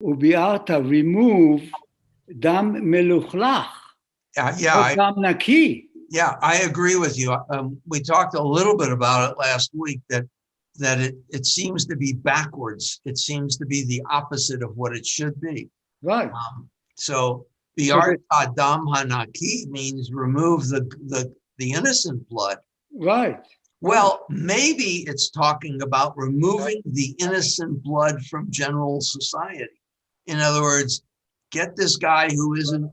וביארת, remove, דם מלוכלך, Yeah, דם נקי. yeah, I agree with you. We talked a little bit about it last week that it seems to be backwards. It seems to be the opposite of what it should be. Right. So biart adam hanaki means remove the innocent blood. Right. Well, maybe it's talking about removing the innocent blood from general society. In other words, get this guy who isn't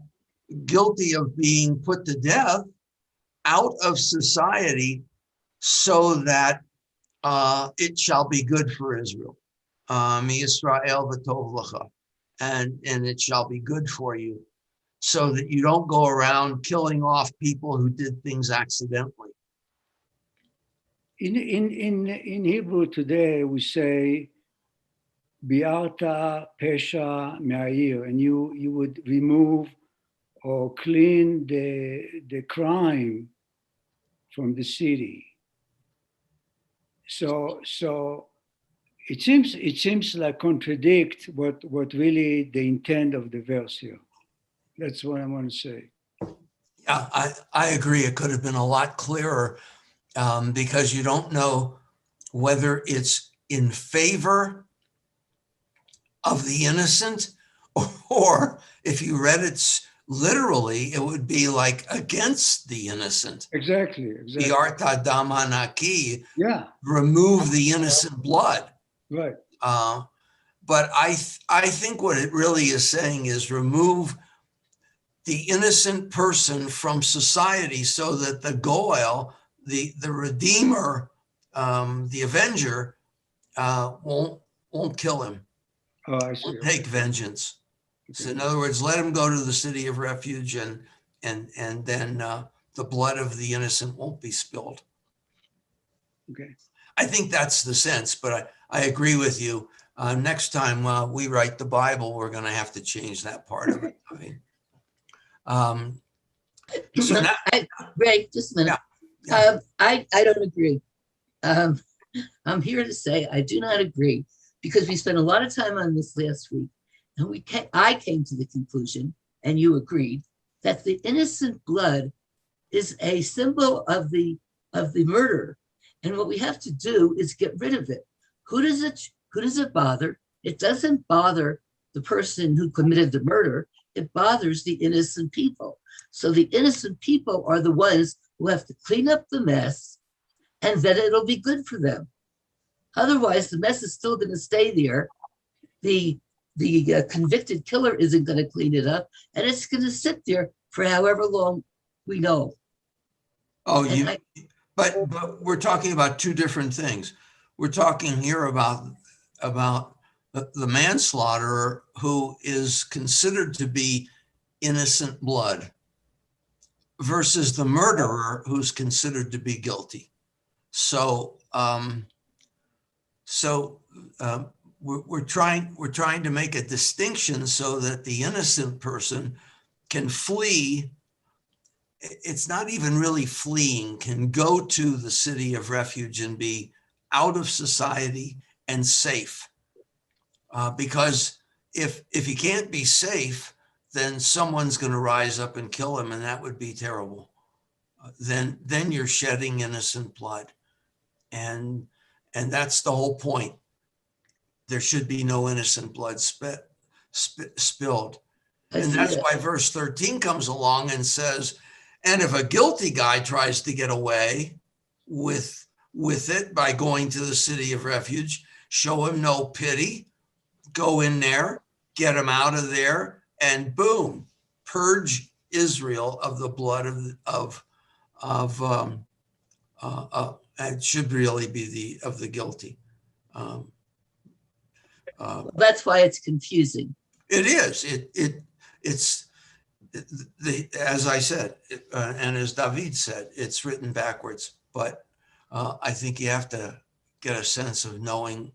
guilty of being put to death out of society so that it shall be good for Israel. Yisrael v'tov lecha, and it shall be good for you, so that you don't go around killing off people who did things accidentally. In Hebrew today we say biarta pesha me'ayir, and you would remove or clean the crime from the city. So it seems like contradict what really the intent of the verse here. That's what I want to say. Yeah, I agree. It could have been a lot clearer, because you don't know whether it's in favor of the innocent, or if you read it literally, it would be like against the innocent. Exactly. Biarta dam hanaki, Yeah. remove the innocent blood. Right. But I think what it really is saying is remove the innocent person from society so that the Goel, the Redeemer, the Avenger, won't kill him. Oh, I see. Won't take vengeance. Okay. So in other words, let him go to the city of refuge, and then the blood of the innocent won't be spilled. Okay. I think that's the sense, but I agree with you. Next time we write the Bible, we're going to have to change that part of it. So now, Ray, just a minute. Yeah. I don't agree. I'm here to say I do not agree, because we spent a lot of time on this last week, and I came to the conclusion, and you agreed, that the innocent blood is a symbol of the murder, and what we have to do is get rid of it. Who does it bother? It doesn't bother the person who committed the murder. It bothers the innocent people. So the innocent people are the ones who have to clean up the mess, and then it'll be good for them. Otherwise, the mess is still going to stay there. The convicted killer isn't going to clean it up, and it's going to sit there for however long we know. Oh, but we're talking about two different things. We're talking here about the manslaughterer who is considered to be innocent blood versus the murderer who's considered to be guilty. So we're trying to make a distinction so that the innocent person can flee. It's not even really fleeing, can go to the city of refuge and be out of society and safe. Because if he can't be safe, then someone's going to rise up and kill him, and that would be terrible. Then you're shedding innocent blood, and that's the whole point. There should be no innocent blood spilled. And that's why verse 13 comes along and says, and if a guilty guy tries to get away with it by going to the city of refuge, show him no pity, go in there, get him out of there, and boom, purge Israel of the blood it should really be of the guilty. That's why it's confusing. It is. It's as I said, and as David said, it's written backwards. But I think you have to get a sense of knowing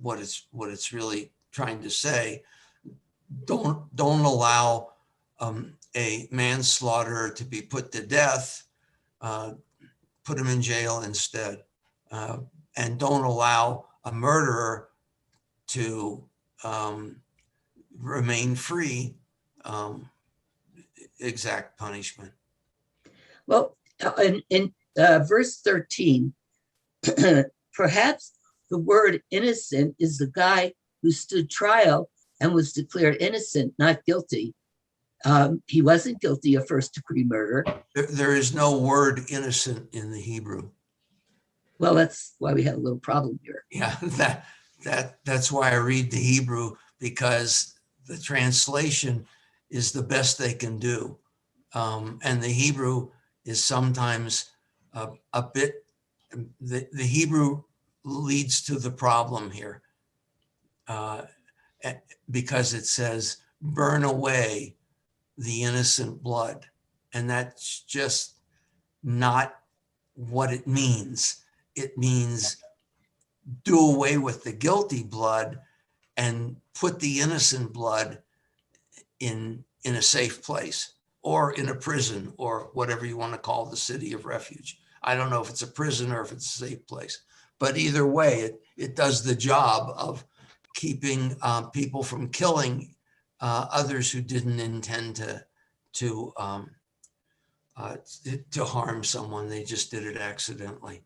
what it's really trying to say. Don't allow a manslaughterer to be put to death. Put him in jail instead, and don't allow a murderer to remain free, exact punishment. Well, in verse 13, perhaps the word innocent is the guy who stood trial and was declared innocent, not guilty. He wasn't guilty of first-degree murder. There is no word innocent in the Hebrew. Well, that's why we had a little problem here. Yeah, that's why I read the Hebrew, because the translation is the best they can do. And the Hebrew is sometimes a bit, the Hebrew leads to the problem here, because it says, burn away the innocent blood. And that's just not what it means. It means do away with the guilty blood and put the innocent blood in a safe place, or in a prison, or whatever you want to call the city of refuge. I don't know if it's a prison or if it's a safe place, but either way, it does the job of keeping people from killing others who didn't intend to harm someone. They just did it accidentally.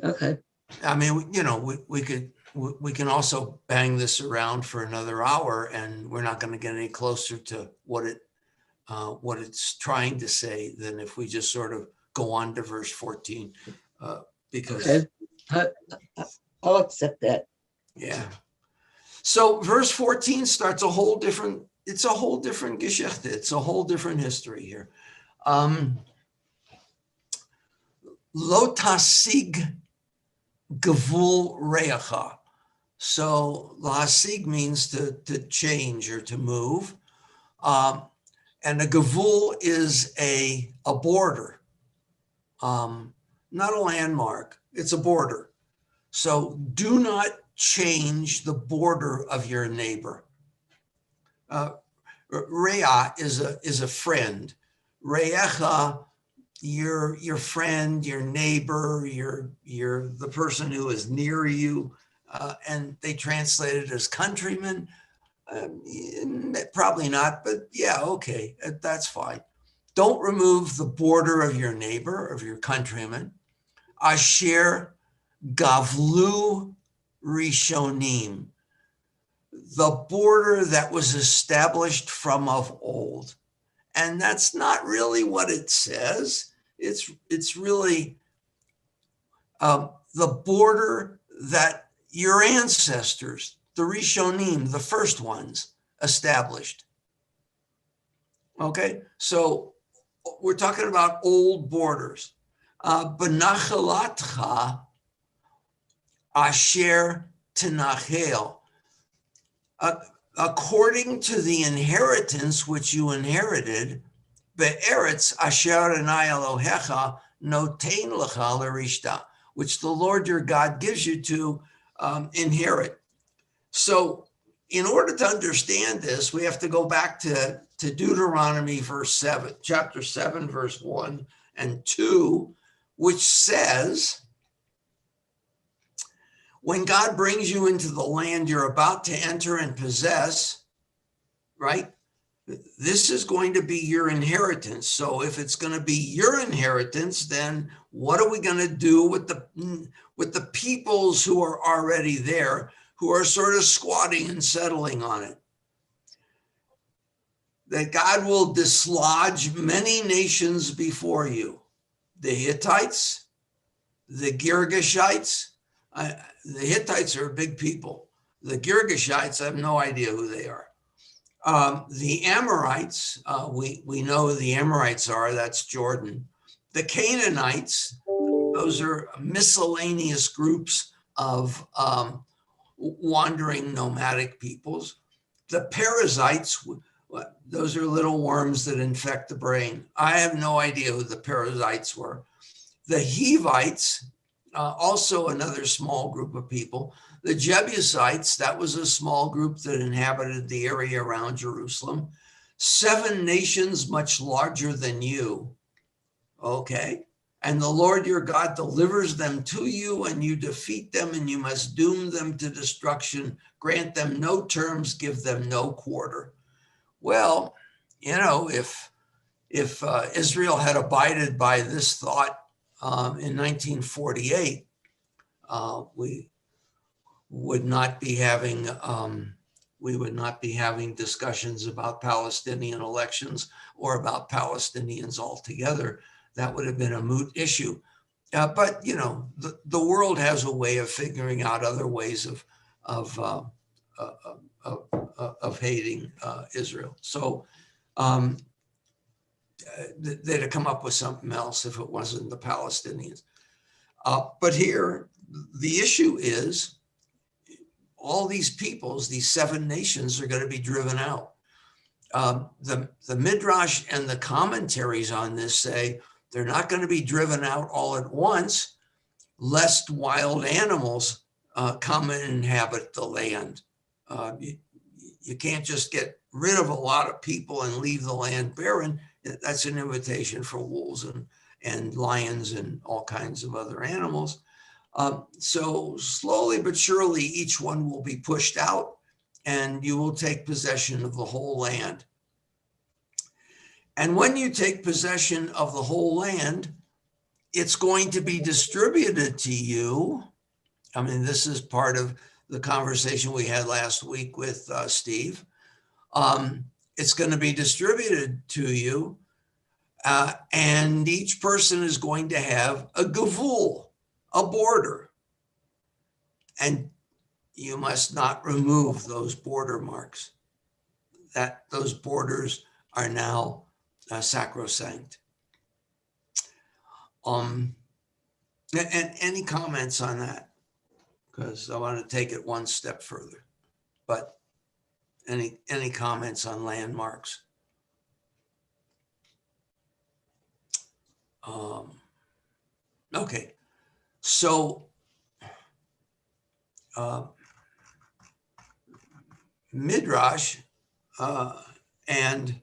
Okay. I mean, we can also bang this around for another hour, and we're not going to get any closer to what it's trying to say than if we just sort of go on to verse 14, because okay. I'll accept that. Yeah. So verse 14 starts a whole different Geschichte. It's a whole different history here. Lo tasig gevul reacha. So lasig means to change or to move. And a gevul is a border, not a landmark. It's a border. So do not change the border of your neighbor. Rea is a friend. Reecha, your friend, your neighbor, you're the person who is near you, and they translate it as countrymen. Probably not, but yeah, okay, that's fine. Don't remove the border of your neighbor, of your countryman. Asher gavlu rishonim, the border that was established from of old. And that's not really what it says. It's really the border that your ancestors, the Rishonim, the first ones, established. Okay, so we're talking about old borders. Benachalatcha asher tenachel. According to the inheritance which you inherited, be'eretz asher Adonai Elohecha notein lecha l'rishta, which the Lord your God gives you to inherit. So in order to understand this, we have to go back to Deuteronomy chapter 7, verse 1 and 2, which says, when God brings you into the land you're about to enter and possess, right? This is going to be your inheritance. So if it's going to be your inheritance, then what are we going to do with the peoples who are already there, who are sort of squatting and settling on it? That God will dislodge many nations before you. The Hittites, the Girgashites. The Hittites are big people. The Girgashites, I have no idea who they are. The Amorites, we know who the Amorites are, that's Jordan. The Canaanites, those are miscellaneous groups of wandering nomadic peoples. The Perizzites, those are little worms that infect the brain. I have no idea who the Perizzites were. The Hivites, also another small group of people. The Jebusites, that was a small group that inhabited the area around Jerusalem. 7 nations much larger than you, okay? And the Lord your God delivers them to you, and you defeat them, and you must doom them to destruction, grant them no terms, give them no quarter. Well, if Israel had abided by this thought in 1948, we would not be having discussions about Palestinian elections or about Palestinians altogether. That would have been a moot issue. But the world has a way of figuring out other ways of hating Israel. So they'd have come up with something else if it wasn't the Palestinians. But here, the issue is all these peoples, these 7 nations, are going to be driven out. The Midrash and the commentaries on this say they're not going to be driven out all at once, lest wild animals come and inhabit the land. You can't just get rid of a lot of people and leave the land barren. That's an invitation for wolves and lions and all kinds of other animals. So slowly but surely, each one will be pushed out, and you will take possession of the whole land. And when you take possession of the whole land, it's going to be distributed to you. I mean, this is part of the conversation we had last week with Steve. It's going to be distributed to you, and each person is going to have a gavul, a border. And you must not remove those border marks. Those borders are now sacrosanct. And any comments on that? Because I want to take it one step further. But any comments on landmarks? Okay, so Midrash and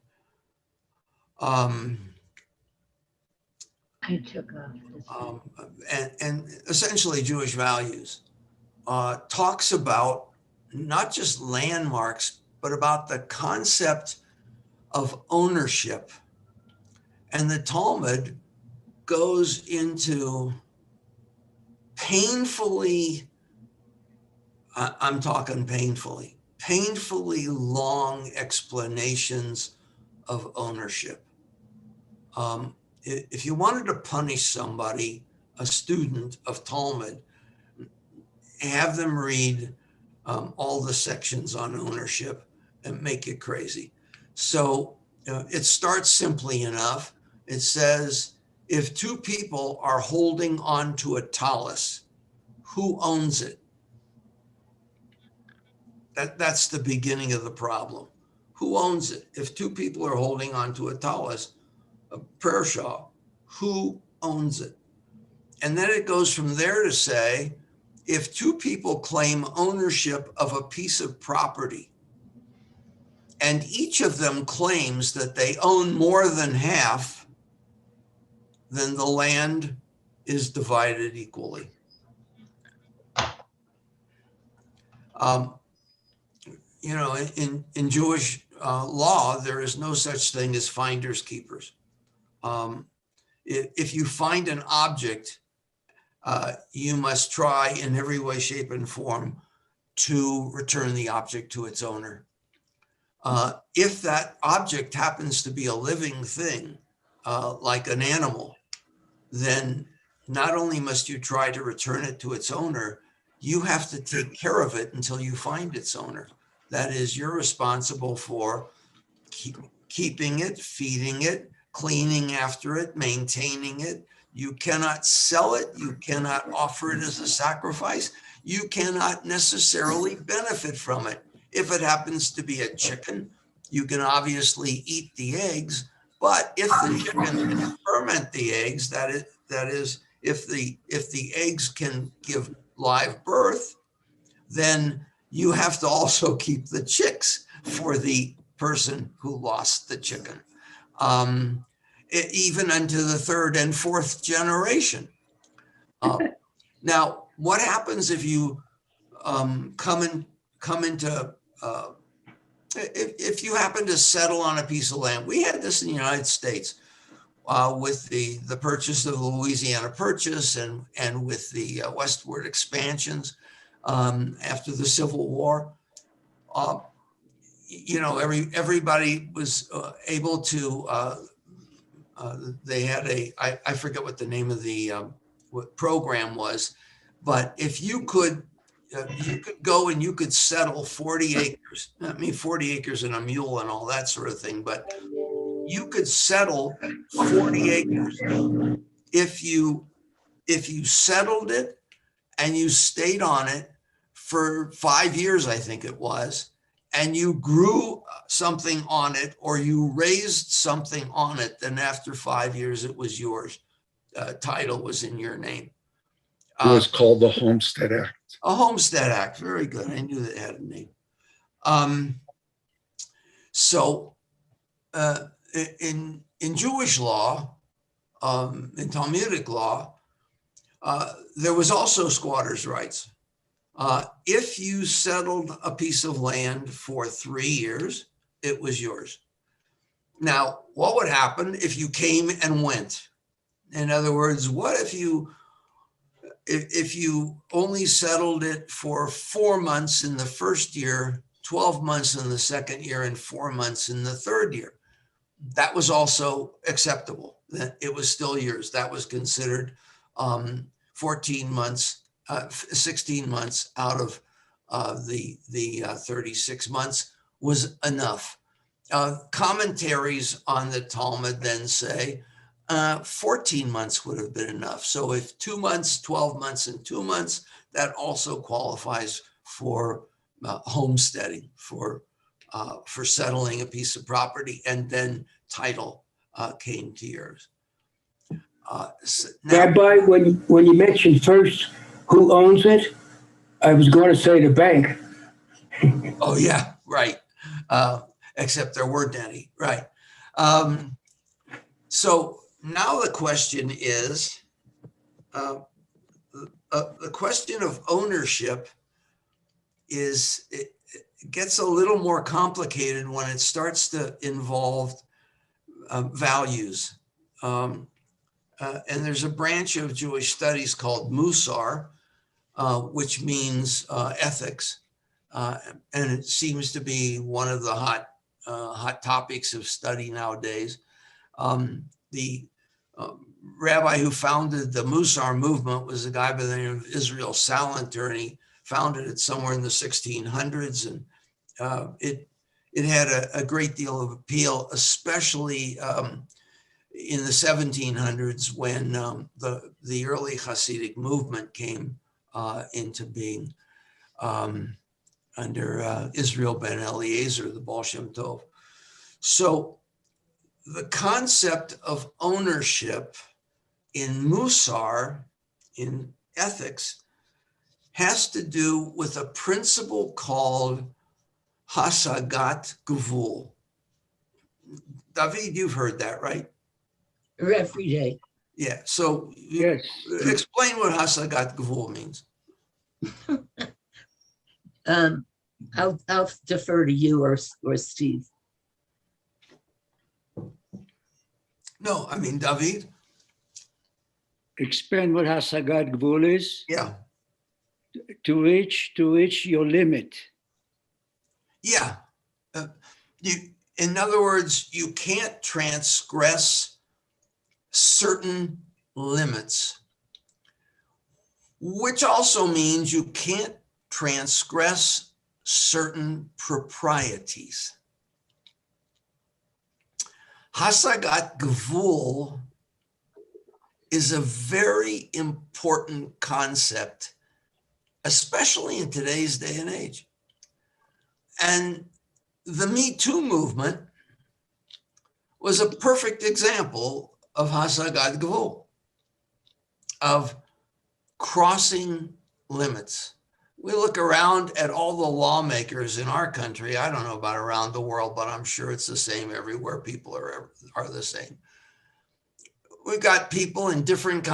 I took off and essentially Jewish values talks about not just landmarks, but about the concept of ownership. And the Talmud goes into painfully long explanations of ownership. If you wanted to punish somebody, a student of Talmud, have them read all the sections on ownership and make it crazy. So it starts simply enough. It says, if 2 people are holding on to a talus, who owns it? That's the beginning of the problem. Who owns it? If 2 people are holding on to a talus, a prayer shawl, who owns it? And then it goes from there to say, if 2 people claim ownership of a piece of property, and each of them claims that they own more than half, then the land is divided equally. In Jewish law, there is no such thing as finders keepers. If you find an object, you must try in every way, shape, and form to return the object to its owner. If that object happens to be a living thing, like an animal, then not only must you try to return it to its owner, you have to take care of it until you find its owner. That is, you're responsible for keeping it, feeding it, cleaning after it, maintaining it. You cannot sell it. You cannot offer it as a sacrifice. You cannot necessarily benefit from it. If it happens to be a chicken, you can obviously eat the eggs, but if the chicken can ferment the eggs, that is, if the eggs can give live birth, then you have to also keep the chicks for the person who lost the chicken. even into the third and fourth generation. Now, what happens if you if you happen to settle on a piece of land? We had this in the United States with the purchase of the Louisiana Purchase and with the westward expansions after the Civil War. Everybody was able to. They had I forget what the name of the what program was, but if you could go and you could settle 40 acres. I mean, 40 acres and a mule and all that sort of thing, but you could settle 40 acres if you settled it and you stayed on it for 5 years, I think it was, and you grew something on it or you raised something on it, then after 5 years, it was yours. Title was in your name. It was called the Homestead Act. A Homestead Act. Very good. I knew that it had a name. In Jewish law, in Talmudic law, there was also squatters' rights. If you settled a piece of land for 3 years, it was yours. Now, what would happen if you came and went? In other words, what if you only settled it for 4 months in the first year, 12 months in the second year, and 4 months in the third year? That was also acceptable. It was still yours. That was considered 14 months, 16 months out of the 36 months was enough. Commentaries on the Talmud then say 14 months would have been enough. So if 2 months, 12 months, and 2 months, that also qualifies for homesteading, for settling a piece of property, and then title came to yours. Rabbi, when you mentioned first who owns it, I was going to say the bank. Oh yeah, right. Except there weren't any, right? So now the question is, the question of ownership it gets a little more complicated when it starts to involve values. And there's a branch of Jewish studies called Musar, which means ethics. And it seems to be one of the hot topics of study nowadays. The rabbi who founded the Musar movement was a guy by the name of Israel Salanter, and he founded it somewhere in the 1600s. And it had a great deal of appeal, especially in the 1700s when the early Hasidic movement came into being under Israel ben Eliezer, the Baal Shem Tov. So the concept of ownership in Musar, in ethics, has to do with a principle called Hasagat Gvul. David, you've heard that, right? Every day. Yeah. So Yes. explain what Hasagat Gvul means. I'll defer to you or Steve. No, I mean, David. Explain what Hasagat Gvul is. Yeah. To reach your limit. Yeah. In other words, you can't transgress certain limits, which also means you can't transgress certain proprieties. Hasagat Gvul is a very important concept, especially in today's day and age. And the Me Too movement was a perfect example of Hasagat Gvul, of crossing limits. We look around at all the lawmakers in our country. I don't know about around the world, but I'm sure it's the same everywhere. People are the same. we've got people in different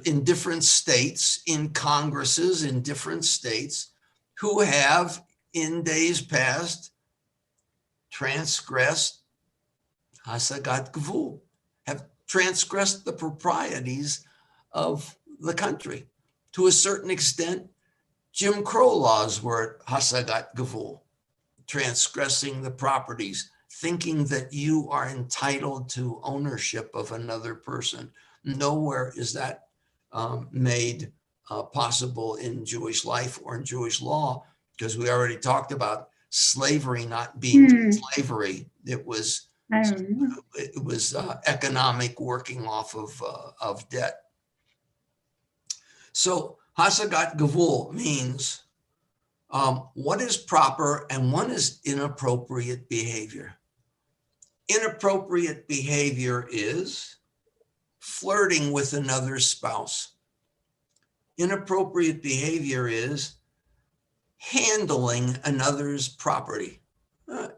in different states, in Congresses in different states, who have in days past transgressed Hasagat Gvul, have transgressed the proprieties of the country. To a certain extent, Jim Crow laws were Hasagat Gvul, transgressing the properties, thinking that you are entitled to ownership of another person. Nowhere is that made possible in Jewish life or in Jewish law, because we already talked about slavery not being slavery. It was economic working off of debt. So Hasagat Gvul means what is proper and what is inappropriate behavior. Inappropriate behavior is flirting with another spouse. Inappropriate behavior is handling another's property.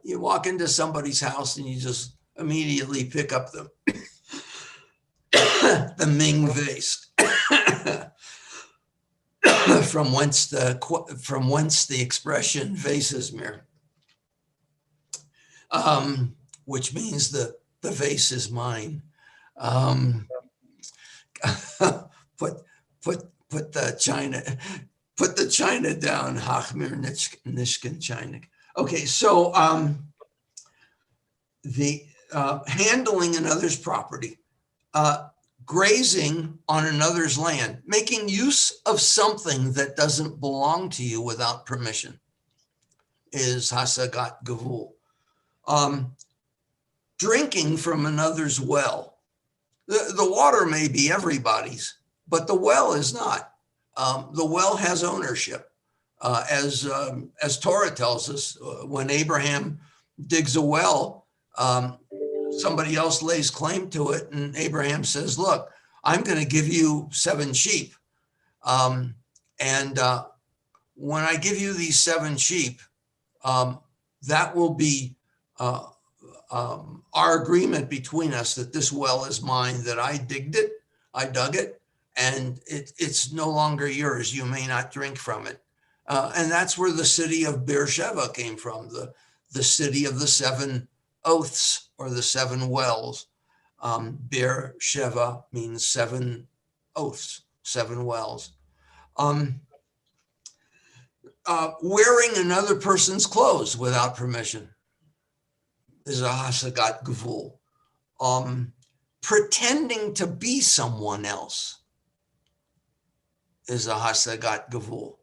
You walk into somebody's house and you just immediately pick up the the Ming vase, from whence the expression vases mir, which means the vase is mine. Put the china down. Hachmir nishkin chinik. Okay, so the handling another's property, grazing on another's land, making use of something that doesn't belong to you without permission is Hasagat Gvul. Drinking from another's well. The water may be everybody's, but the well is not. The well has ownership. As Torah tells us, when Abraham digs a well, somebody else lays claim to it, and Abraham says, look, I'm going to give you 7 sheep. And when I give you these 7 sheep, that will be our agreement between us that this well is mine, that I dug it, and it's no longer yours. You may not drink from it. And that's where the city of Beersheba came from, the city of the 7 oaths, or the 7 wells. Beersheba means 7 oaths, 7 wells. Wearing another person's clothes without permission is a Hasagat Gvul. Pretending to be someone else is a Hasagat Gvul.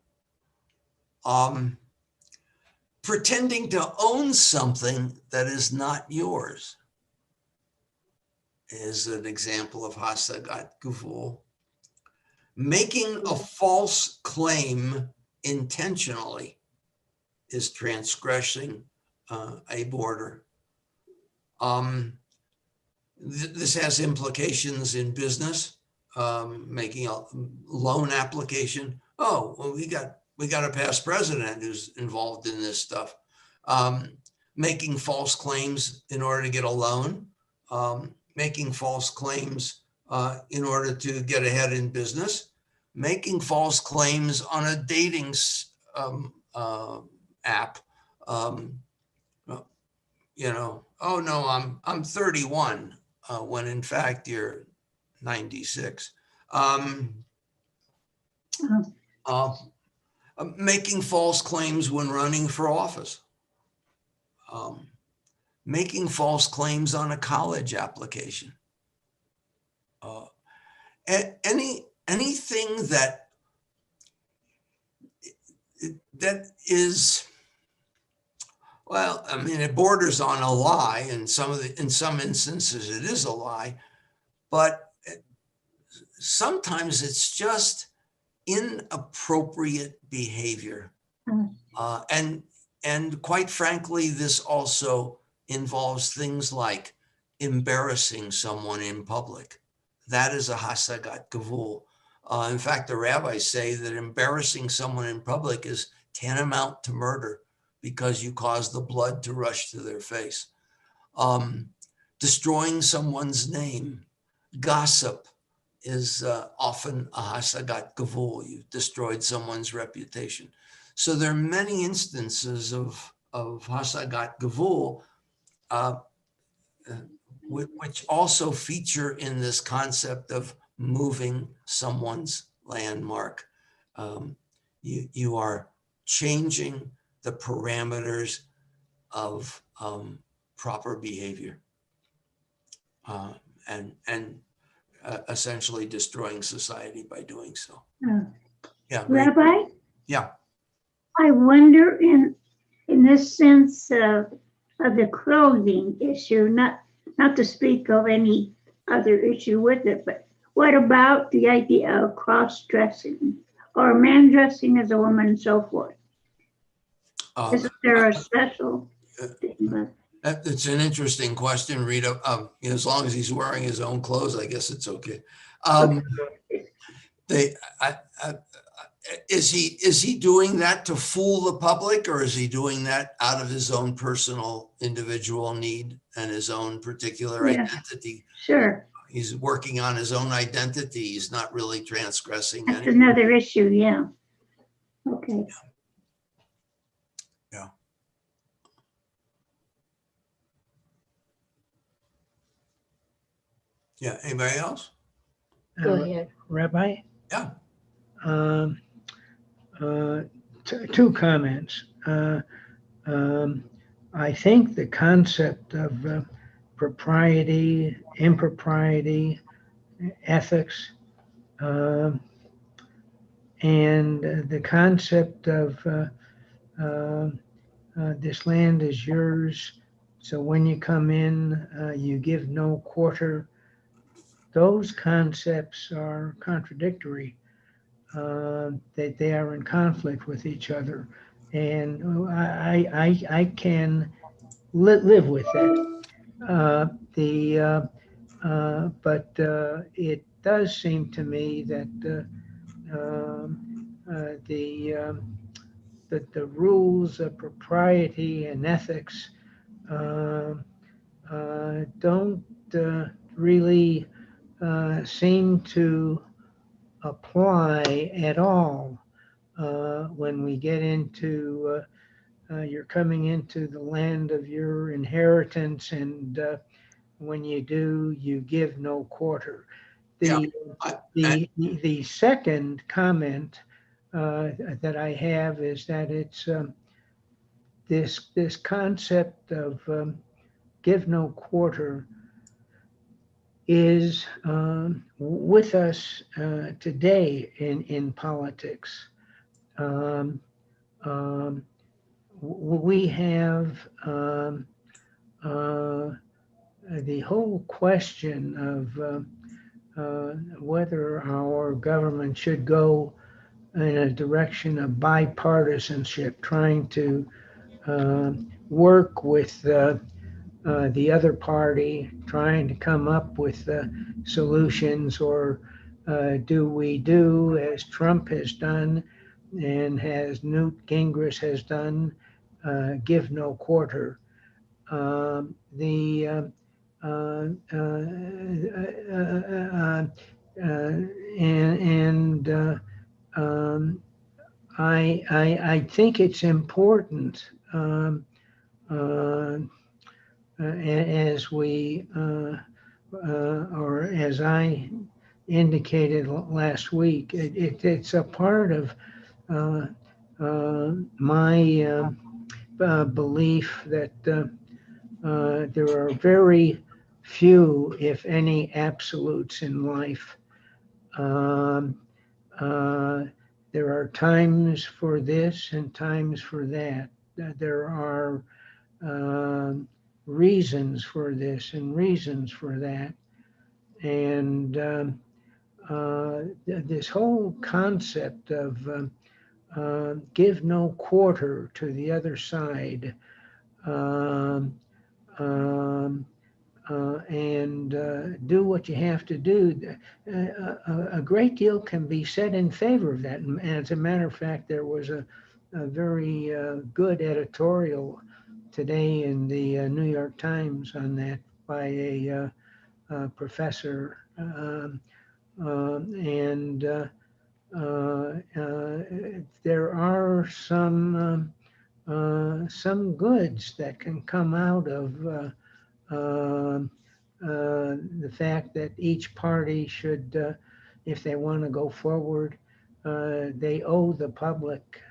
Pretending to own something that is not yours is an example of Hasagat Gvul. Making a false claim intentionally is transgressing a border. This has implications in business, making a loan application. Oh, well, we got a past president who's involved in this stuff. Making false claims in order to get a loan, making false claims in order to get ahead in business, making false claims on a dating app. Oh no, I'm 31, when in fact you're 96. Making false claims when running for office. Making false claims on a college application. Anything that is, well, I mean, it borders on a lie, and in some instances it is a lie, but sometimes it's just inappropriate behavior. And quite frankly, this also involves things like embarrassing someone in public. That is a Hasagat Gvul. In fact, the rabbis say that embarrassing someone in public is tantamount to murder, because you cause the blood to rush to their face. Destroying someone's name, gossip is often a hasagat gavul. You've destroyed someone's reputation. So there are many instances of hasagat gavul, which also feature in this concept of moving someone's landmark. You are changing the parameters of proper behavior, and essentially destroying society by doing so. Yeah, great. Rabbi, Yeah. I wonder in this sense of the clothing issue, not to speak of any other issue with it, but what about the idea of cross-dressing or a man dressing as a woman and so forth? Isn't there a special thing? It's an interesting question, Rita. As long as he's wearing his own clothes, I guess it's okay. Is he doing that to fool the public, or is he doing that out of his own personal individual need and his own particular identity? Sure. He's working on his own identity. He's not really transgressing That's anything. another issue, yeah. Okay. Yeah. Yeah. Anybody else? Go ahead. Rabbi? Yeah. Two comments. I think the concept of propriety, impropriety, ethics, and the concept of this land is yours, so when you come in, you give no quarter. Those concepts are contradictory. That they are in conflict with each other, and I can live with that. But it does seem to me that the rules of propriety and ethics don't really seem to apply at all when we get into you're coming into the land of your inheritance, and when you do, you give no quarter. The second comment that I have is that it's this concept of give no quarter is with us today in politics. We have the whole question of whether our government should go in a direction of bipartisanship, trying to work with the other party, trying to come up with solutions, or do we do as Trump has done and as Newt Gingrich has done, give no quarter. I think it's important as we or as I indicated last week, it's a part of my belief that there are very few, if any, absolutes in life. There are times for this and times for that. There are reasons for this and reasons for that. And this whole concept of give no quarter to the other side, and do what you have to do. A great deal can be said in favor of that. And as a matter of fact, there was a very good editorial today in the New York Times on that by a professor And there are some goods that can come out of the fact that each party should, if they want to go forward, they owe the public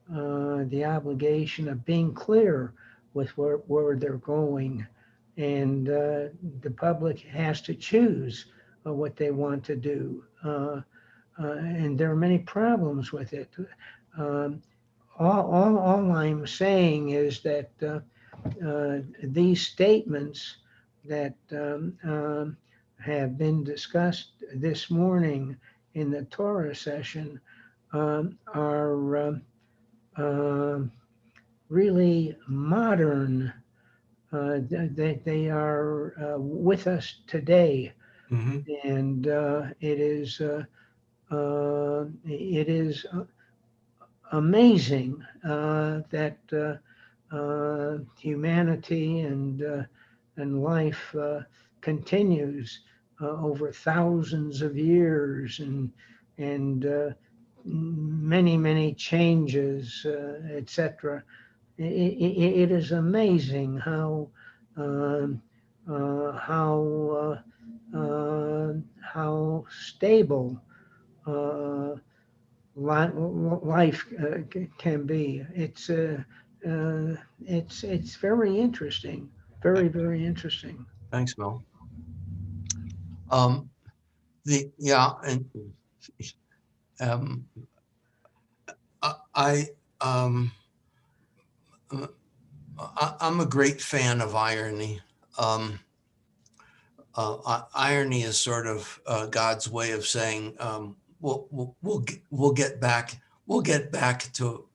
the obligation of being clear with where they're going. And the public has to choose what they want to do. And there are many problems with it. All I'm saying is that these statements that have been discussed this morning in the Torah session are really modern. They are with us today, and it is amazing that humanity and life continues over thousands of years, and many changes, etc. It is amazing how stable life can be. It's very interesting, very interesting. Thanks, Bill. I'm a great fan of irony. Irony is sort of God's way of saying, we'll get back to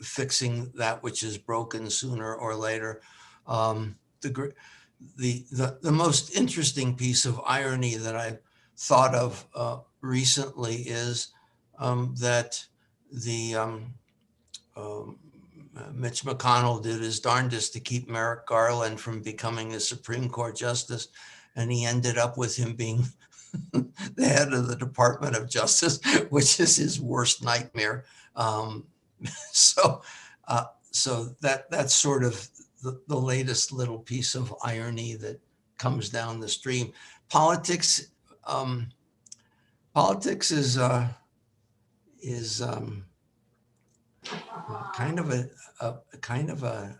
fixing that which is broken sooner or later. The most interesting piece of irony that I've thought of recently is that Mitch McConnell did his darndest to keep Merrick Garland from becoming a Supreme Court justice, and he ended up with him being the head of the Department of Justice, which is his worst nightmare. So that's sort of the latest little piece of irony that comes down the stream. Politics is kind of a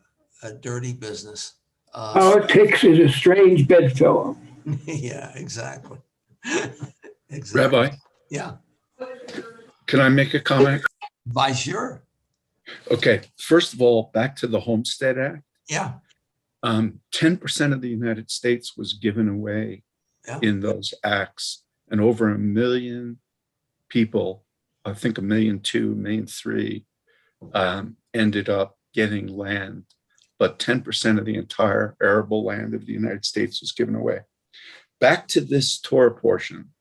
dirty business. Politics is a strange bedfellow. Yeah, exactly. Rabbi, Yeah. can I make a comment? By sure. Okay, first of all, back to the Homestead Act. Yeah. 10% of the United States was given away in those acts, and over 1 million people, I think 1.2 million, 1.3 million, ended up getting land, but 10% of the entire arable land of the United States was given away. Back to this Torah portion.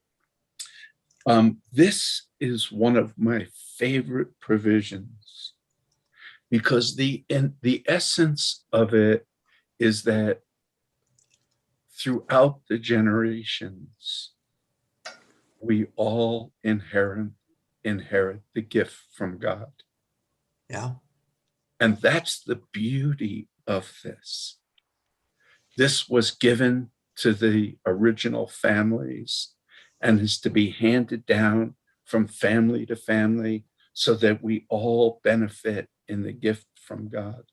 This is one of my favorite provisions, because the essence of it is that throughout the generations, we all inherit the gift from God. Yeah. And that's the beauty of this. This was given to the original families and is to be handed down from family to family so that we all benefit in the gift from God.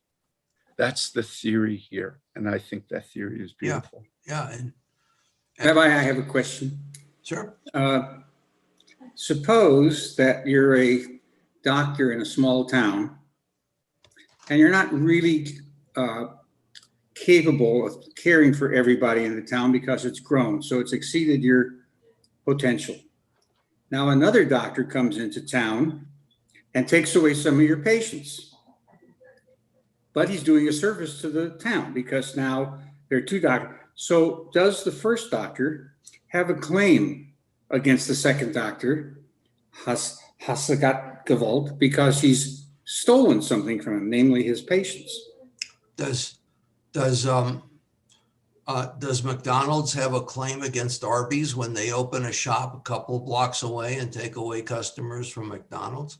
That's the theory here. And I think that theory is beautiful. Yeah. And Rabbi, I have a question. sure. Suppose that you're a doctor in a small town and you're not really capable of caring for everybody in the town because it's grown, so it's exceeded your potential. Now another doctor comes into town and takes away some of your patients, but he's doing a service to the town because now there are two doctors. So does the first doctor have a claim against the second doctor, Hasagat Gewalt, because he's stolen something from him, namely his patients? Does Does McDonald's have a claim against Arby's when they open a shop a couple blocks away and take away customers from McDonald's?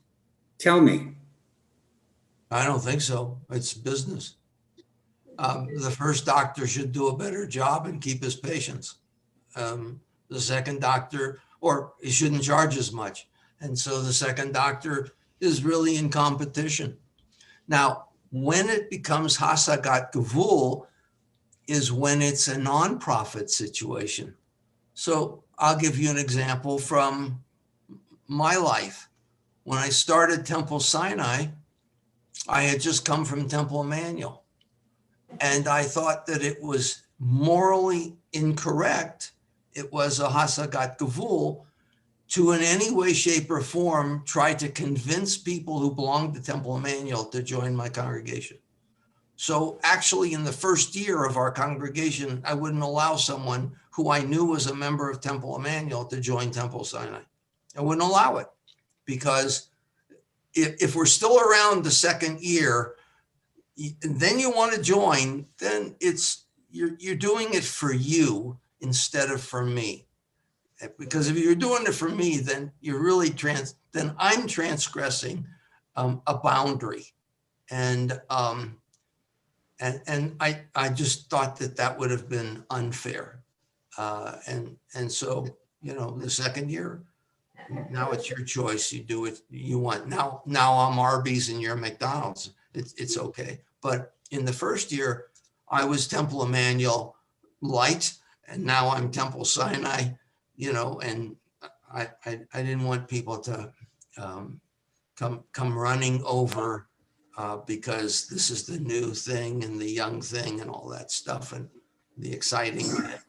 Tell me. I don't think so. It's business. The first doctor should do a better job and keep his patients. The second doctor, or he shouldn't charge as much. And so the second doctor is really in competition. Now, when it becomes Hasagat Gavul is when it's a nonprofit situation. So I'll give you an example from my life. When I started Temple Sinai, I had just come from Temple Emmanuel. And I thought that it was morally incorrect. It was a Hasagat Gavul to in any way, shape, or form try to convince people who belonged to Temple Emmanuel to join my congregation. So actually in the first year of our congregation, I wouldn't allow someone who I knew was a member of Temple Emmanuel to join Temple Sinai. I wouldn't allow it because if we're still around the second year, and then you want to join, then you're doing it for you instead of for me. Because if you're doing it for me, then you're really then I'm transgressing a boundary, and I just thought that would have been unfair, and so the second year, now it's your choice. You do what you want. Now I'm Arby's and you're McDonald's. It's okay. But in the first year, I was Temple Emmanuel light, and now I'm Temple Sinai. And I didn't want people to come running over because this is the new thing and the young thing and all that stuff and the exciting thing.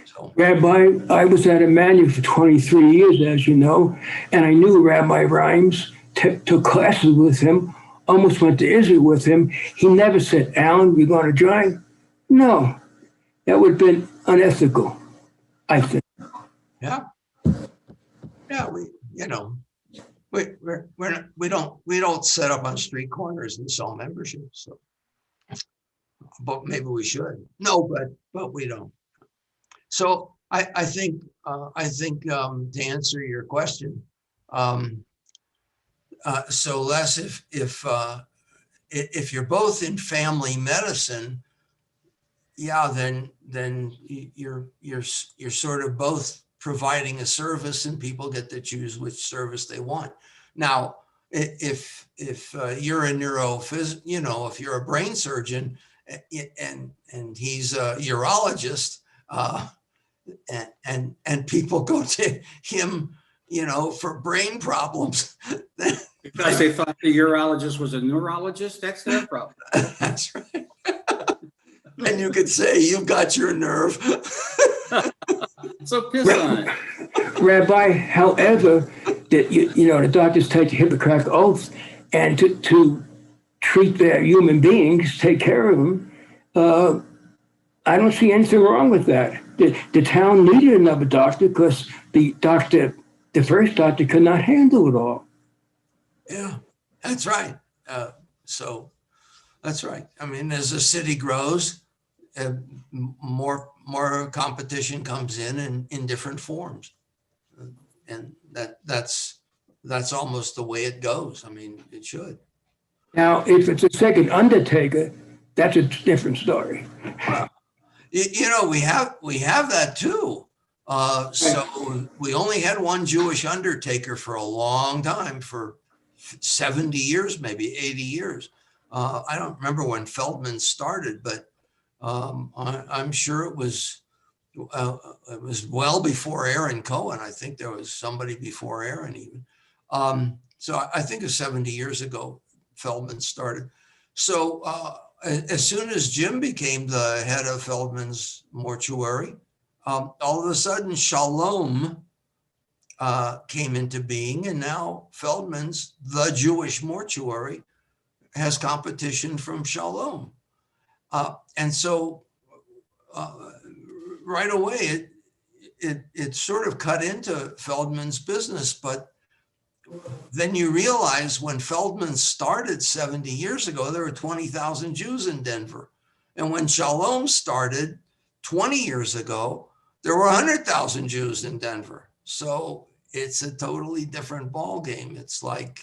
So, Rabbi, I was at Emmanuel for 23 years, as you know, and I knew Rabbi Rhymes, took classes with him, almost went to Israel with him. He never said, Alan, you're going to join? No, that would have been unethical, I think. Yeah, we don't set up on street corners and sell memberships. So, but maybe we should. No, but we don't. So I think to answer your question, so Les, if you're both in family medicine, yeah, then you're sort of both providing a service, and people get to choose which service they want. Now, if you're a if you're a brain surgeon and he's a urologist, and people go to him, for brain problems. Because they thought the urologist was a neurologist, that's their problem. That's right. And you could say, you've got your nerve. So piss on it. Rabbi, however, that the doctors take the Hippocratic oath, and to treat their human beings, take care of them, I don't see anything wrong with that. The town needed another doctor because the first doctor could not handle it all. Yeah, that's right. So that's right. I mean, as the city grows, more competition comes in different forms, and that's almost the way it goes. I mean, it should. Now, if it's a second undertaker, that's a different story. Well, we have that too. So we only had one Jewish undertaker for a long time, for 70 years, maybe 80 years. I don't remember when Feldman started, but I'm sure it was well before Aaron Cohen. I think there was somebody before Aaron even. So I think it was 70 years ago Feldman started. So as soon as Jim became the head of Feldman's mortuary, all of a sudden Shalom came into being, and now Feldman's, the Jewish mortuary, has competition from Shalom. And so right away, it sort of cut into Feldman's business. But then you realize when Feldman started 70 years ago, there were 20,000 Jews in Denver. And when Shalom started, 20 years ago, there were 100,000 Jews in Denver. So it's a totally different ballgame. It's like,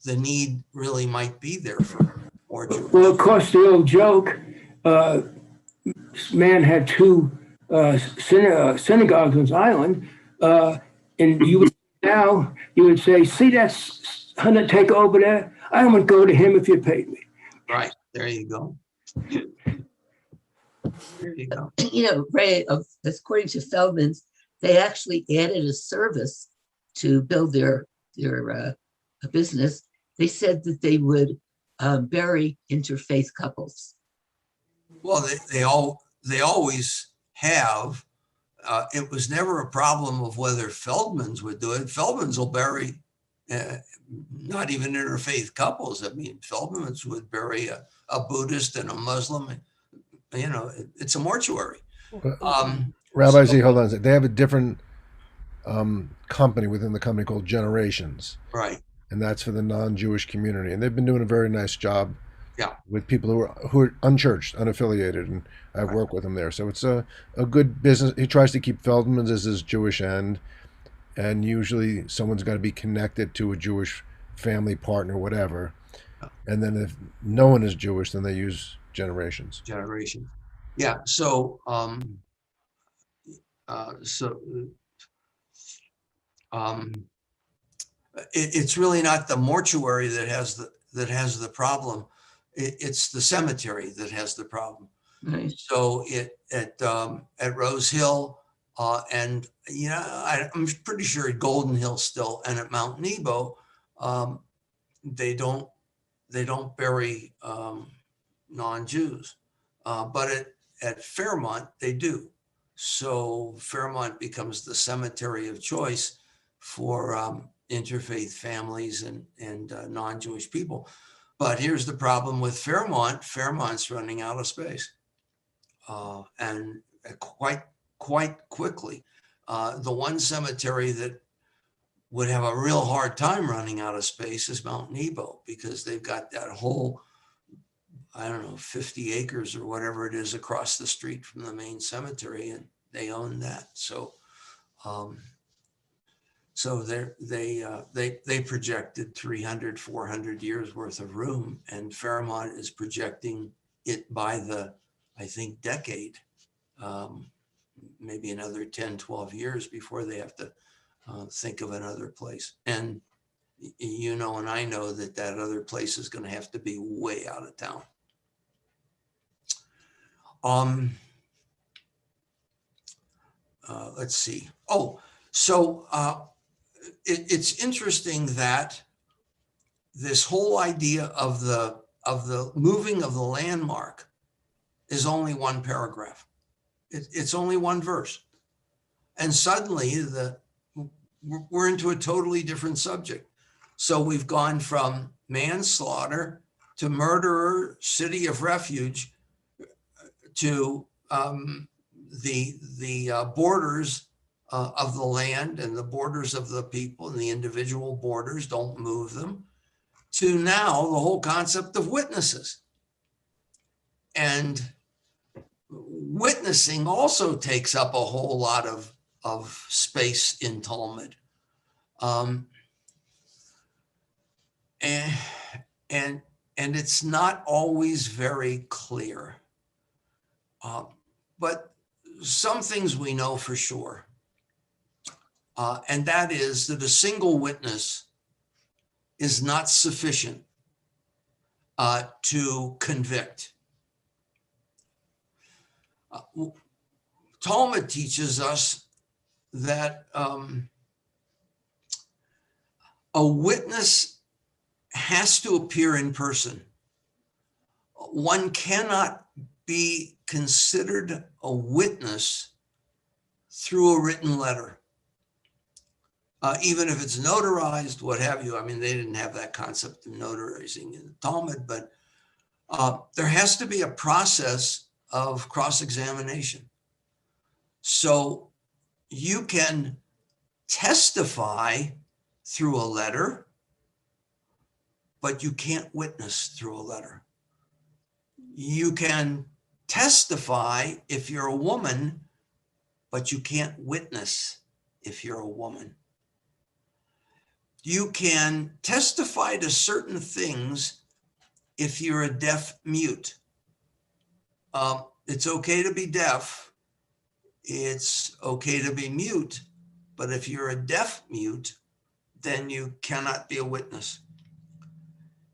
the need really might be there for more Jews. Well, of course, the old joke, man had two synagogues on his island, and you would say, see that undertaker over there? I don't want to go to him if you paid me. Right, there you go. There you go. Ray, according to Feldman's, they actually added a service to build their business. They said that they would bury interfaith couples. Well, they always have. It was never a problem of whether Feldman's would do it. Feldman's will bury not even interfaith couples. I mean, Feldman's would bury a Buddhist and a Muslim. It's a mortuary. Rabbi Z, hold on a second. They have a different company within the company called Generations. Right. And that's for the non-Jewish community. And they've been doing a very nice job with people who are unchurched, unaffiliated, and I've worked with him there. So it's a good business. He tries to keep Feldman's as his Jewish end, and usually someone's got to be connected to a Jewish family partner, whatever. And then if no one is Jewish, then they use Generations. Yeah. So it's really not the mortuary that has the problem. It's the cemetery that has the problem. Right. So at Rose Hill, and I'm pretty sure at Golden Hill still, and at Mount Nebo, they don't bury non-Jews, but at Fairmont they do. So Fairmont becomes the cemetery of choice for interfaith families and non-Jewish people. But here's the problem with Fairmont. Fairmont's running out of space, and quite quickly. The one cemetery that would have a real hard time running out of space is Mount Nebo, because they've got that whole, 50 acres or whatever it is across the street from the main cemetery, and they own that. So they projected 300, 400 years worth of room, and Fairmont is projecting it by the, I think, decade, maybe another 10, 12 years before they have to think of another place. And and I know that other place is going to have to be way out of town. Let's see. It's interesting that this whole idea of the moving of the landmark is only one paragraph. It's only one verse, and suddenly we're into a totally different subject. So we've gone from manslaughter to murderer, city of refuge, to the borders of the land and the borders of the people, and the individual borders, don't move them, to now the whole concept of witnesses. And witnessing also takes up a whole lot of space in Talmud. And it's not always very clear. But some things we know for sure. And that is that a single witness is not sufficient to convict. Talmud teaches us that a witness has to appear in person. One cannot be considered a witness through a written letter. Even if it's notarized, what have you. I mean, they didn't have that concept of notarizing in the Talmud, but there has to be a process of cross-examination. So you can testify through a letter, but you can't witness through a letter. You can testify if you're a woman, but you can't witness if you're a woman. You can testify to certain things if you're a deaf mute. It's okay to be deaf. It's okay to be mute. But if you're a deaf mute, then you cannot be a witness.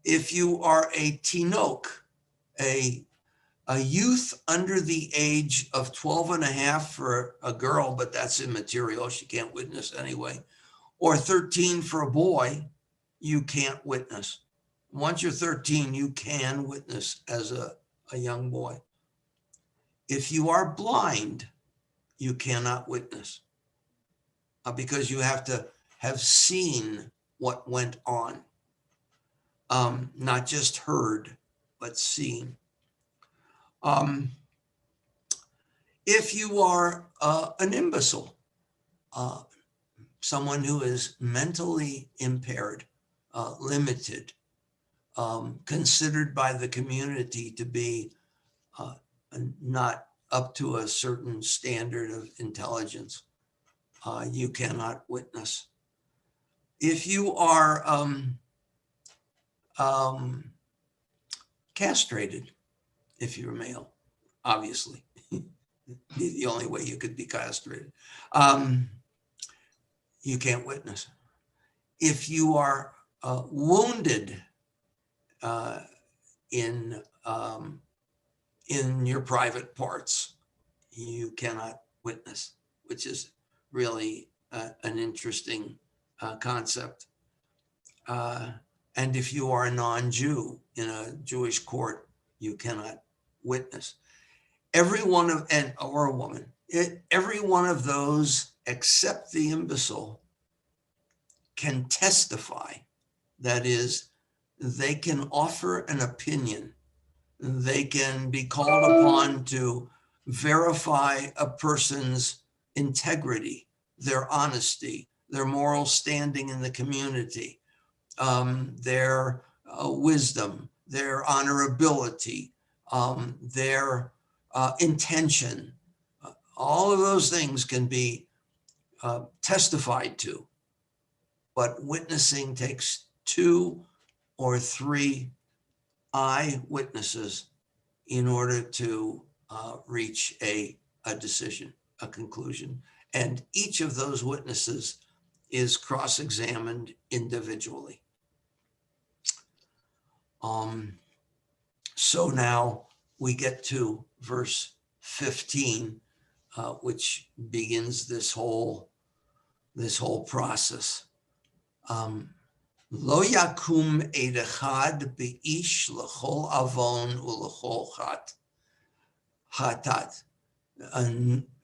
If you are a tinok, a youth under the age of 12 and a half for a girl, but that's immaterial, she can't witness anyway, or 13 for a boy, you can't witness. Once you're 13, you can witness as a young boy. If you are blind, you cannot witness because you have to have seen what went on. Not just heard, but seen. If you are an imbecile, someone who is mentally impaired, limited, considered by the community to be not up to a certain standard of intelligence, you cannot witness. If you are castrated, if you're male, obviously, the only way you could be castrated, you can't witness. If you are wounded in your private parts, you cannot witness, which is really an interesting concept. And if you are a non-Jew in a Jewish court, you cannot witness. Every one of, or a woman, every one of those except the imbecile can testify. That is, they can offer an opinion. They can be called upon to verify a person's integrity, their honesty, their moral standing in the community, their wisdom, their honorability, their intention. All of those things can be testified to, but witnessing takes 2 or 3 eyewitnesses in order to reach a decision, a conclusion. And each of those witnesses is cross-examined individually. So now we get to verse 15, which begins this whole process. Lo yakum eid echad beish lechol avon ulechol chatat.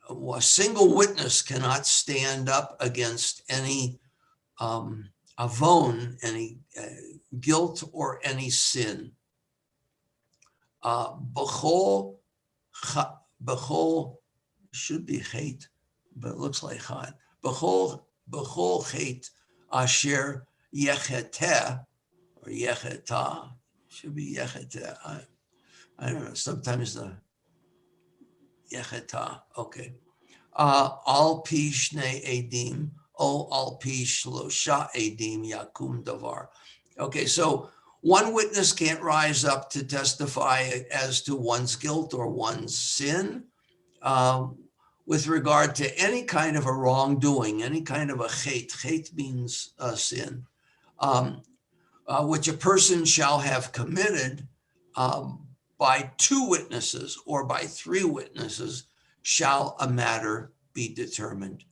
A single witness cannot stand up against any avon, any guilt or any sin. B'chol should be chait, but it looks like chad. B'chol chait asher yecheteh, or yechetah, should be yecheteh. I don't know, sometimes the yechetah, okay. Al pi shnei edim, o al pi shlosha edim yakum davar. Okay, so one witness can't rise up to testify as to one's guilt or one's sin with regard to any kind of a wrongdoing, any kind of a chet. Chet means sin, which a person shall have committed by 2 witnesses or by 3 witnesses shall a matter be determined.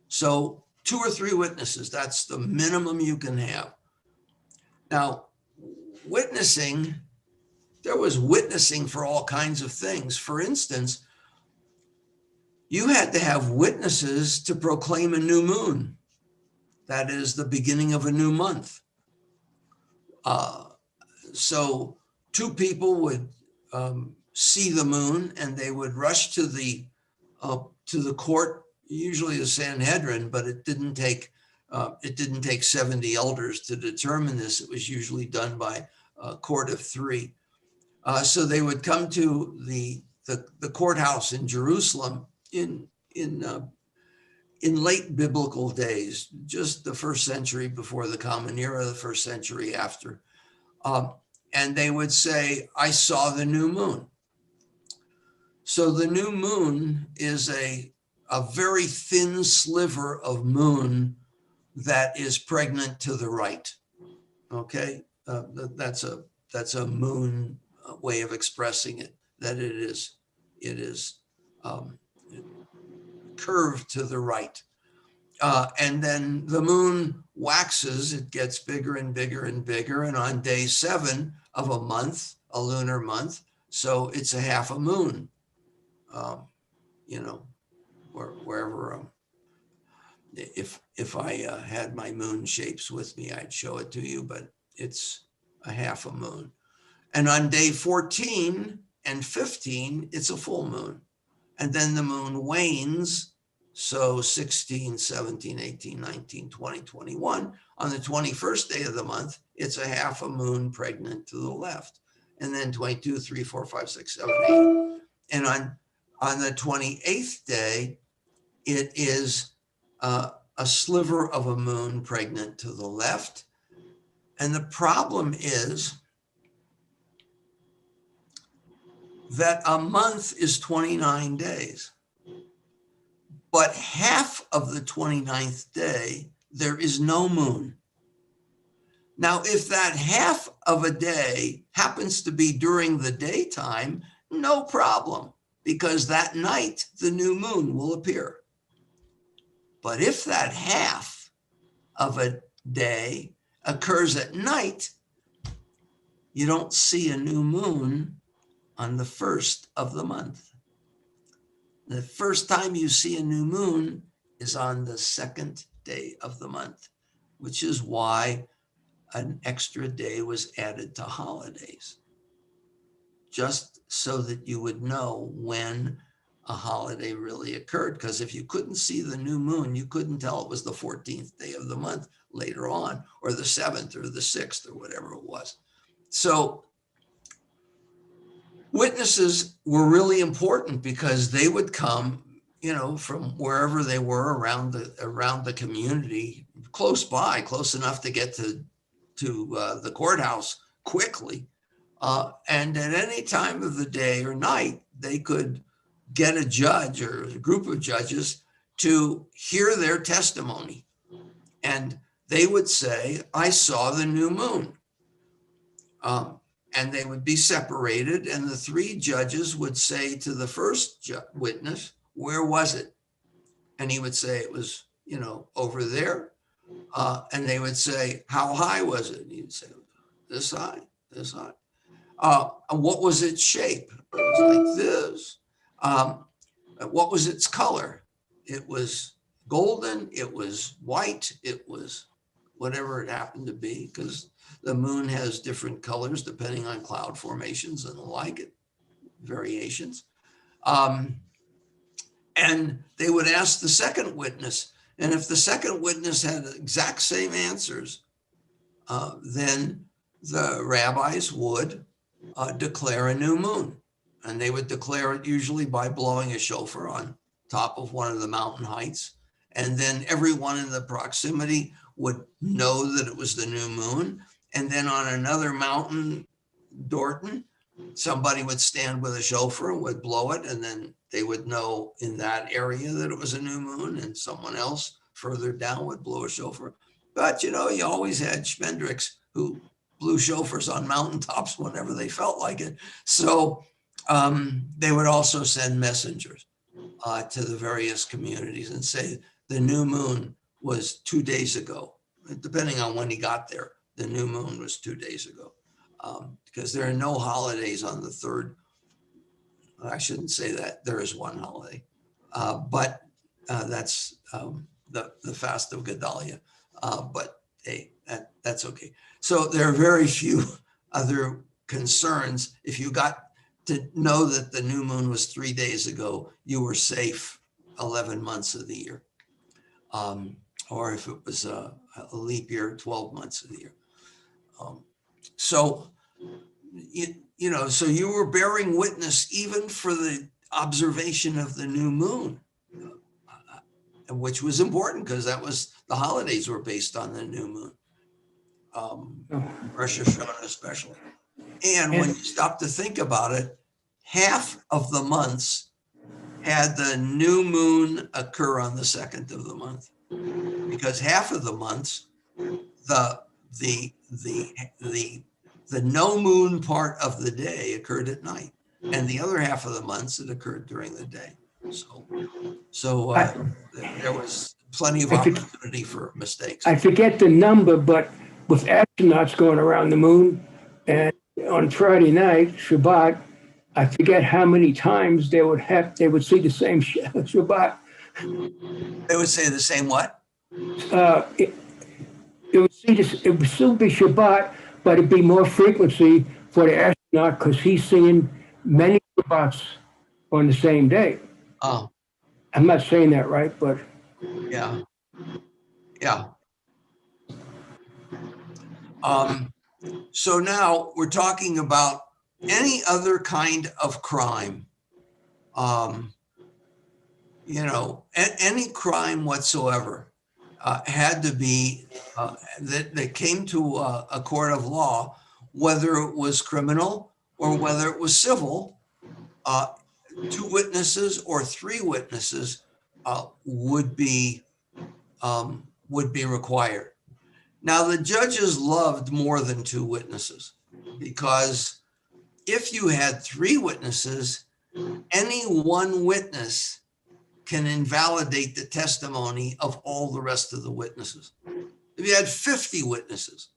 So 2 or 3 witnesses, that's the minimum you can have. Now, witnessing, there was witnessing for all kinds of things. For instance, you had to have witnesses to proclaim a new moon. That is the beginning of a new month. So 2 people would see the moon and they would rush to the court, usually the Sanhedrin, but it didn't take 70 elders to determine this. It was usually done by a court of 3. So they would come to the the courthouse in Jerusalem in late biblical days, just the first century before the Common Era, the first century after. And they would say, I saw the new moon. So the new moon is a very thin sliver of moon that is pregnant to the right. Okay, that's a moon way of expressing it, that it is curved to the right. And then the moon waxes, it gets bigger and bigger and bigger. And on day 7 of a month, a lunar month, so it's a half a moon, wherever. If I had my moon shapes with me, I'd show it to you, but it's a half a moon. And on day 14 and 15, it's a full moon. And then the moon wanes. So 16, 17, 18, 19, 20, 21. On the 21st day of the month, it's a half a moon pregnant to the left. And then 22, 3, 4, 5, 6, 7, 8. And on the 28th day, it is a sliver of a moon pregnant to the left. And the problem is that a month is 29 days. But half of the 29th day, there is no moon. Now, if that half of a day happens to be during the daytime, no problem, because that night the new moon will appear. But if that half of a day occurs at night, you don't see a new moon on the first of the month. The first time you see a new moon is on the second day of the month, which is why an extra day was added to holidays, just so that you would know when a holiday really occurred. Because if you couldn't see the new moon, you couldn't tell it was the 14th day of the month later on, or the 7th or the 6th or whatever it was. So witnesses were really important because they would come, from wherever they were around the community, close by, close enough to get to the courthouse quickly. And at any time of the day or night, they could get a judge or a group of judges to hear their testimony. And they would say, I saw the new moon. And they would be separated, and the 3 judges would say to the first witness, where was it? And he would say it was, over there. And they would say, how high was it? And he'd say, this high, this high. What was its shape? It was like this. What was its color? It was golden, it was white, it was whatever it happened to be, because the moon has different colors depending on cloud formations and the like, variations. And they would ask the second witness, and if the second witness had the exact same answers, then the rabbis would declare a new moon. And they would declare it usually by blowing a shofar on top of one of the mountain heights. And then everyone in the proximity would know that it was the new moon. And then on another mountain, Dorton, somebody would stand with a shofar and would blow it. And then they would know in that area that it was a new moon, and someone else further down would blow a shofar. But, you always had Schmendricks who blew shofars on mountaintops whenever they felt like it. So they would also send messengers to the various communities and say, the new moon was 2 days ago. Depending on when he got there, the new moon was 2 days ago. Because there are no holidays on the 3rd. I shouldn't say that. There is one holiday. But that's the fast of Gedalia. But hey, that's okay. So there are very few other concerns. If you got to know that the new moon was 3 days ago, you were safe 11 months of the year. Or if it was a leap year, 12 months of the year. So so you were bearing witness even for the observation of the new moon, which was important because the holidays were based on the new moon. Rosh Hashanah especially. And when you stop to think about it, half of the months had the new moon occur on the 2nd of the month, because half of the months, the no moon part of the day occurred at night, and the other half of the months it occurred during the day. So there was plenty of opportunity for mistakes. I forget the number, but with astronauts going around the moon, and on Friday night, Shabbat, I forget how many times they would see the same Shabbat. They would say the same what? It would still be Shabbat, but it'd be more frequency for the astronaut because he's seeing many Shabbats on the same day. Oh, I'm not saying that right, but yeah. So now we're talking about any other kind of crime. Any crime whatsoever had to be that came to a court of law, whether it was criminal or whether it was civil. 2 witnesses or 3 witnesses would be required. Now, the judges loved more than 2 witnesses, because if you had 3 witnesses, any one witness can invalidate the testimony of all the rest of the witnesses. If you had 50 witnesses,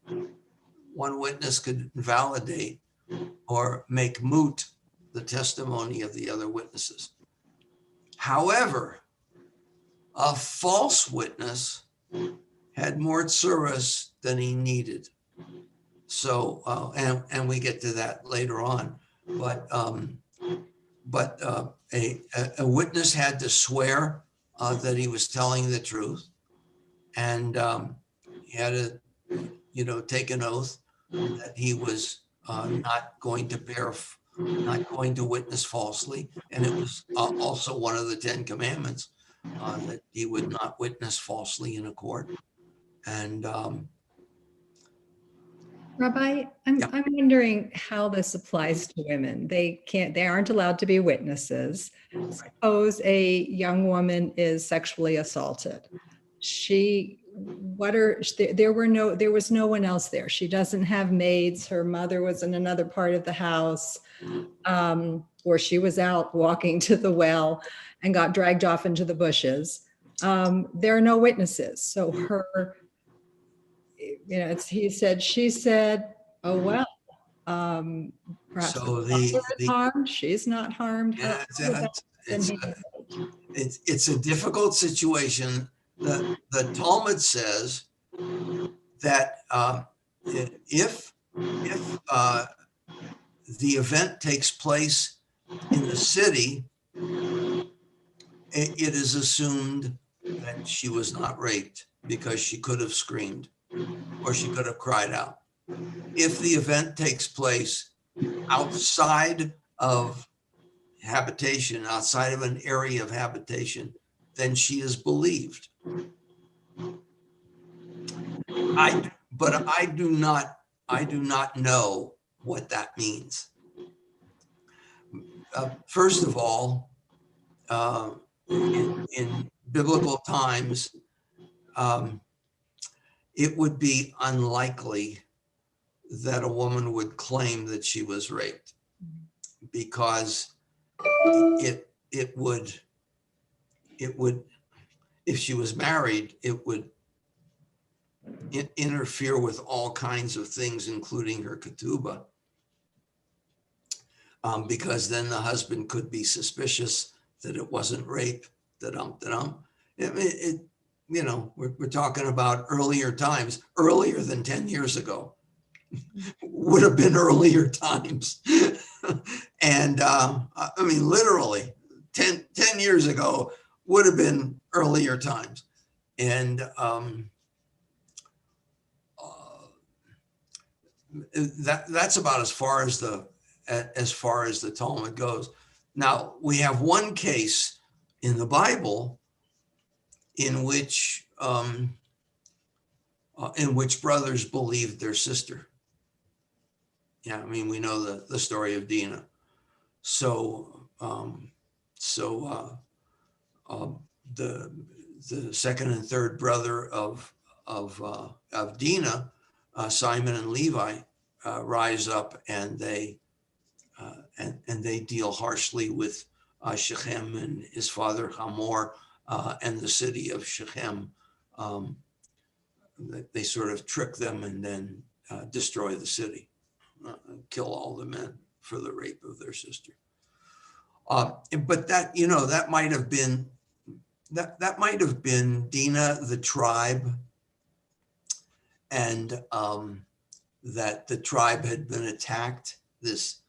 one witness could invalidate or make moot the testimony of the other witnesses. However, a false witness had more tsuras than he needed. So, and we get to that later on, but a witness had to swear that he was telling the truth, and he had to, take an oath that he was not going to witness falsely. And it was also one of the 10 commandments that he would not witness falsely in a court. And Rabbi, I'm wondering how this applies to women. They aren't allowed to be witnesses. Suppose a young woman is sexually assaulted. There was no one else there. She doesn't have maids. Her mother was in another part of the house, or she was out walking to the well and got dragged off into the bushes. There are no witnesses. So he said, she said, oh, well, perhaps so is harmed. She's not harmed. Yeah, it's a difficult situation. The Talmud says that if the event takes place in the city, it is assumed that she was not raped because she could have screamed or she could have cried out. If the event takes place outside of habitation, outside of an area of habitation, then she is believed. But I do not know what that means. First of all, in biblical times, it would be unlikely that a woman would claim that she was raped, because it would, if she was married, it would interfere with all kinds of things, including her ketubah, because then the husband could be suspicious that it wasn't rape. We're talking about earlier times, earlier than 10 years ago. Would have been earlier times. And literally 10 years ago would have been earlier times. And that's about as far as the Talmud goes. Now we have one case in the Bible in which brothers believed their sister. Yeah, I mean, we know the story of Dinah. So the second and third brother of Dinah, Simon and Levi, rise up and they deal harshly with Shechem and his father Hamor and the city of Shechem. They sort of trick them and then destroy the city, kill all the men for the rape of their sister. But that might have been Dinah, the tribe, and that the tribe had been attacked. This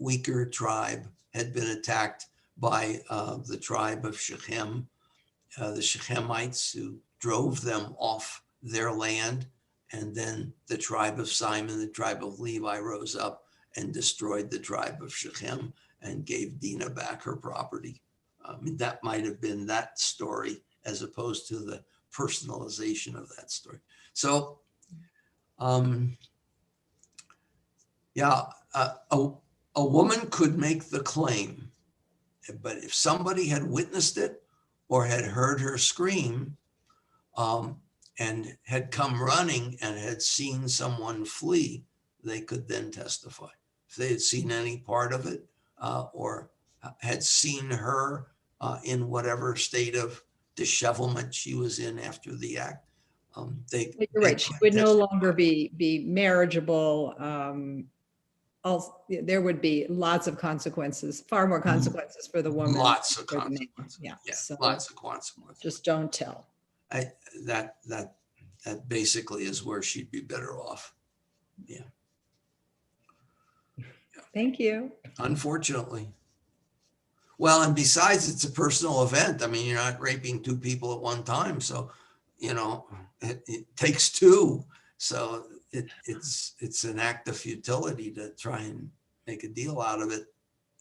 weaker tribe had been attacked by the tribe of Shechem, the Shechemites, who drove them off their land. And then the tribe of Simon, the tribe of Levi, rose up and destroyed the tribe of Shechem and gave Dinah back her property. I mean, that might have been that story as opposed to the personalization of that story. So, a woman could make the claim, but if somebody had witnessed it or had heard her scream and had come running and had seen someone flee, they could then testify. If they had seen any part of it or had seen her in whatever state of dishevelment she was in after the act, you're right. She would no longer be marriageable. There would be lots of consequences, far more consequences for the woman. Lots of consequences. Yeah, so lots of consequences. Just don't tell. That basically is where she'd be better off. Yeah. Thank you. Unfortunately. Well, and besides, it's a personal event. I mean, you're not raping two people at one time. So, it takes two. So it's an act of futility to try and make a deal out of it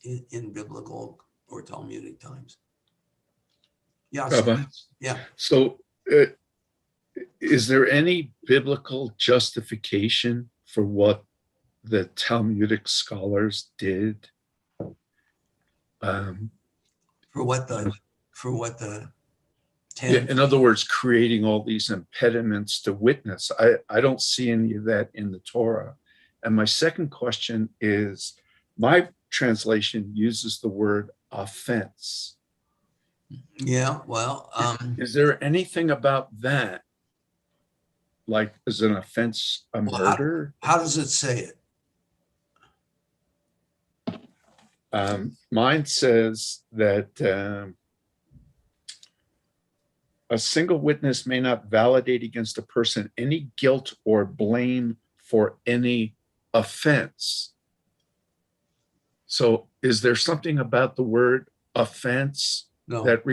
in biblical or Talmudic times. Yeah. So is there any biblical justification for what the Talmudic scholars did? For what the in other words, creating all these impediments to witness. I don't see any of that in the Torah. And my second question is, my translation uses the word offense. Yeah, well, is there anything about that? Like, is an offense a murder? How does it say it? Mine says that a single witness may not validate against a person any guilt or blame for any offense. So is there something about the word offense that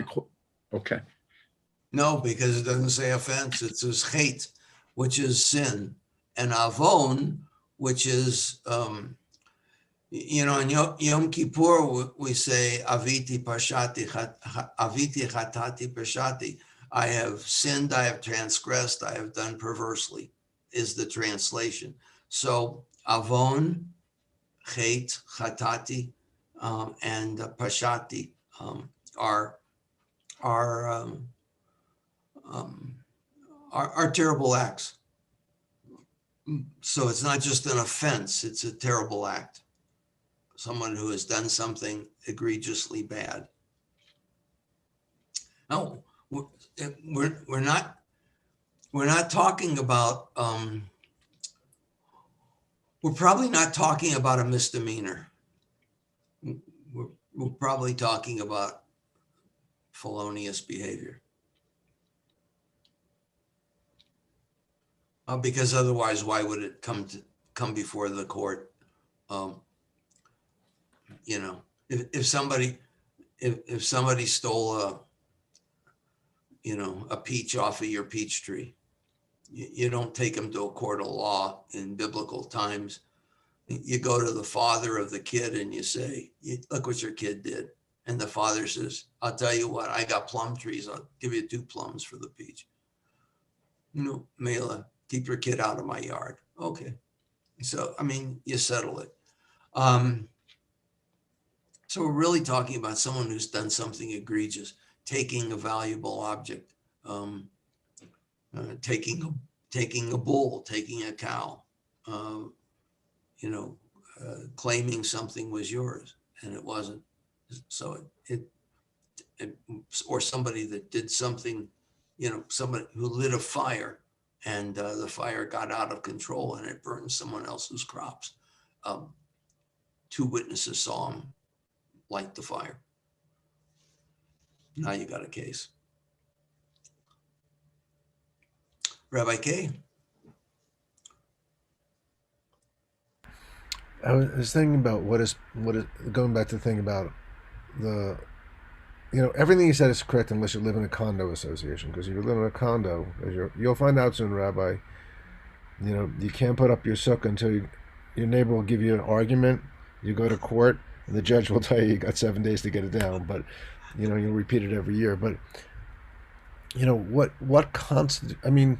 okay. No, because it doesn't say offense. It says hate, which is sin, and avon, which is, in Yom Kippur, we say, aviti chatati pashati. I have sinned, I have transgressed, I have done perversely, is the translation. So avon, hate, chatati, and pashati are terrible acts. So it's not just an offense, it's a terrible act. Someone who has done something egregiously bad. No, we're not talking about, we're probably not talking about a misdemeanor. We're probably talking about felonious behavior. Because otherwise, why would it come before the court? If somebody stole a peach off of your peach tree, You don't take them to a court of law in biblical times. You go to the father of the kid and you say, look what your kid did. And the father says, I'll tell you what, I got plum trees. I'll give you 2 plums for the peach. Mela, keep your kid out of my yard. Okay. So, I mean, you settle it. So we're really talking about someone who's done something egregious, taking a valuable object, taking a bull, taking a cow, claiming something was yours and it wasn't. So or somebody that did something, somebody who lit a fire and the fire got out of control and it burned someone else's crops. 2 witnesses saw him light the fire. Now you got a case. Rabbi Kay? I was thinking about what is going back to think about the, everything you said is correct unless you live in a condo association. Because if you live in a condo, you'll find out soon, Rabbi, you can't put up your sukkah until your neighbor will give you an argument. You go to court, and the judge will tell you got 7 days to get it down. But you'll repeat it every year. But what constitutes? I mean,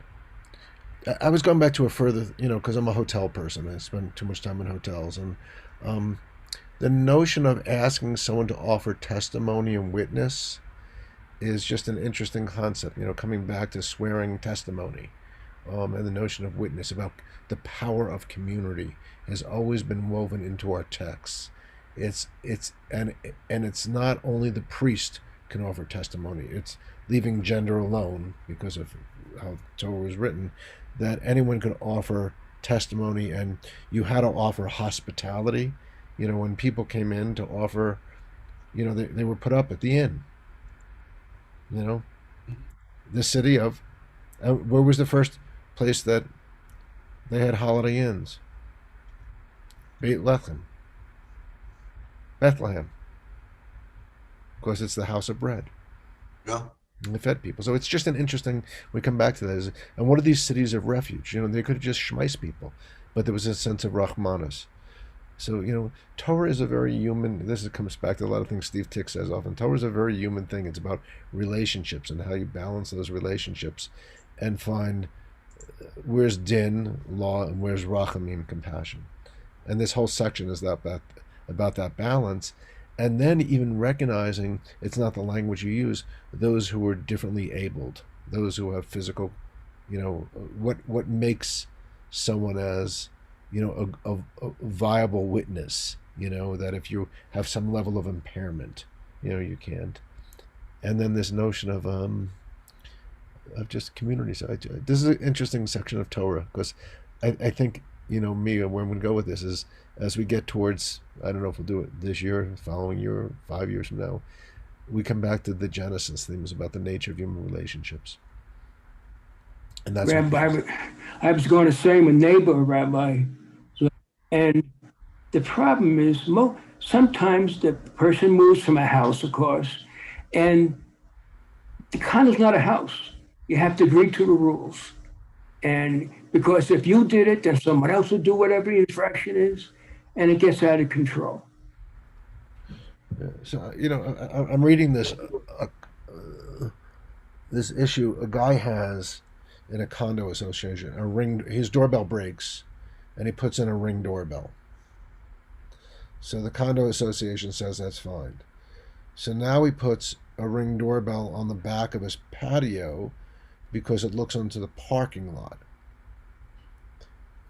I was going back to a further, because I'm a hotel person. I spend too much time in hotels, and the notion of asking someone to offer testimony and witness is just an interesting concept. Coming back to swearing testimony, and the notion of witness, about the power of community, has always been woven into our texts. It's not only the priest can offer testimony. It's leaving gender alone because of how Torah was written, that anyone could offer testimony, and you had to offer hospitality. When people came in to offer, they were put up at the inn. The city of, where was the first place that they had holiday inns? Bethlehem. Because it's the house of bread. Yeah. And they fed people. So it's just an interesting, we come back to that. And what are these cities of refuge? They could have just schmeiss people, but there was a sense of Rahmanas. So, Torah is a very human, this comes back to a lot of things Steve Tick says often. Torah is a very human thing. It's about relationships and how you balance those relationships and find where's din, law, and where's rachamim, compassion. And this whole section is about that balance. And then even recognizing it's not the language you use, those who are differently abled, those who have physical, what makes someone as, a viable witness, that if you have some level of impairment, you can't. And then this notion of just community. So this is an interesting section of Torah, because I think, me, where we go with this is, as we get towards, I don't know if we'll do it this year, following year, 5 years from now, we come back to the Genesis themes about the nature of human relationships. And that's Rabbi, I was going to say, I'm a neighbor, Rabbi, and the problem is sometimes the person moves from a house, of course, and the condo's not a house. You have to agree to the rules. And because if you did it, then someone else will do whatever the infraction is, and it gets out of control. So, I'm reading this this issue a guy has in a condo association. His doorbell breaks, and he puts in a Ring doorbell. So the condo association says that's fine. So now he puts a Ring doorbell on the back of his patio because it looks onto the parking lot.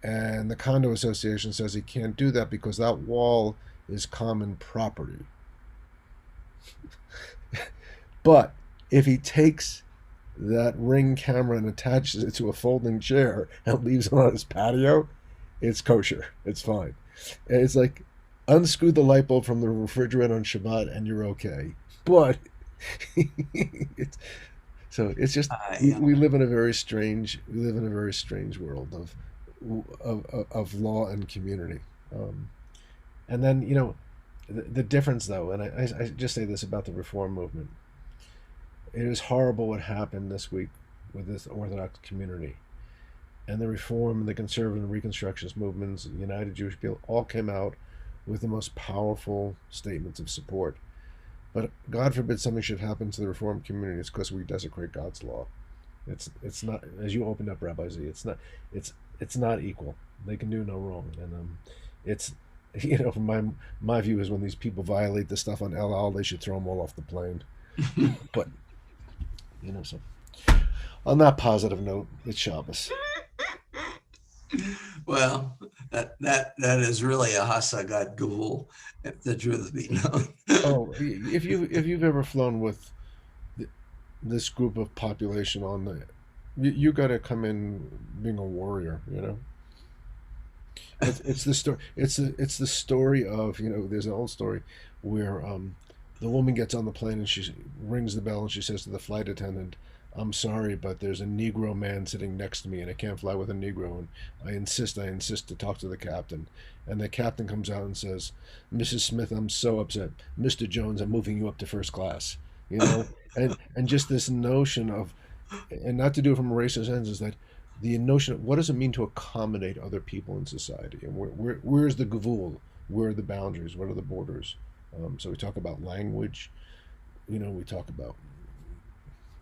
And the condo association says he can't do that because that wall is common property. But if he takes that Ring camera and attaches it to a folding chair and leaves it on his patio, it's kosher. It's fine. And it's like, unscrew the light bulb from the refrigerator on Shabbat and you're okay. But it's just, we live in a very strange world of law and community. And then, the difference though, and I just say this about the Reform movement, it is horrible what happened this week with this Orthodox community. and the Reform and the Conservative and Reconstructionist movements, and United Jewish People, all came out with the most powerful statements of support. But God forbid something should happen to the Reform community. It's because we desecrate God's law. It's not, as you opened up, Rabbi Z. It's not equal. They can do no wrong, and it's, from my view is when these people violate the stuff on El Al, they should throw them all off the plane. But so on that positive note, it's Shabbos. Well, that is really a Hasagat Gevul, if the truth be known. Oh, if you've ever flown with this group of population on you got to come in being a warrior. It's the story. It's the story of There's an old story where the woman gets on the plane and she rings the bell and she says to the flight attendant, "I'm sorry, but there's a Negro man sitting next to me and I can't fly with a Negro, and I insist to talk to the captain." And the captain comes out and says, "Mrs. Smith, I'm so upset. Mr. Jones, I'm moving you up to first class." And just this notion of, and not to do it from a racist sense, is that the notion of what does it mean to accommodate other people in society, and where's the gavul, where are the boundaries, what are the borders? So we talk about language, we talk about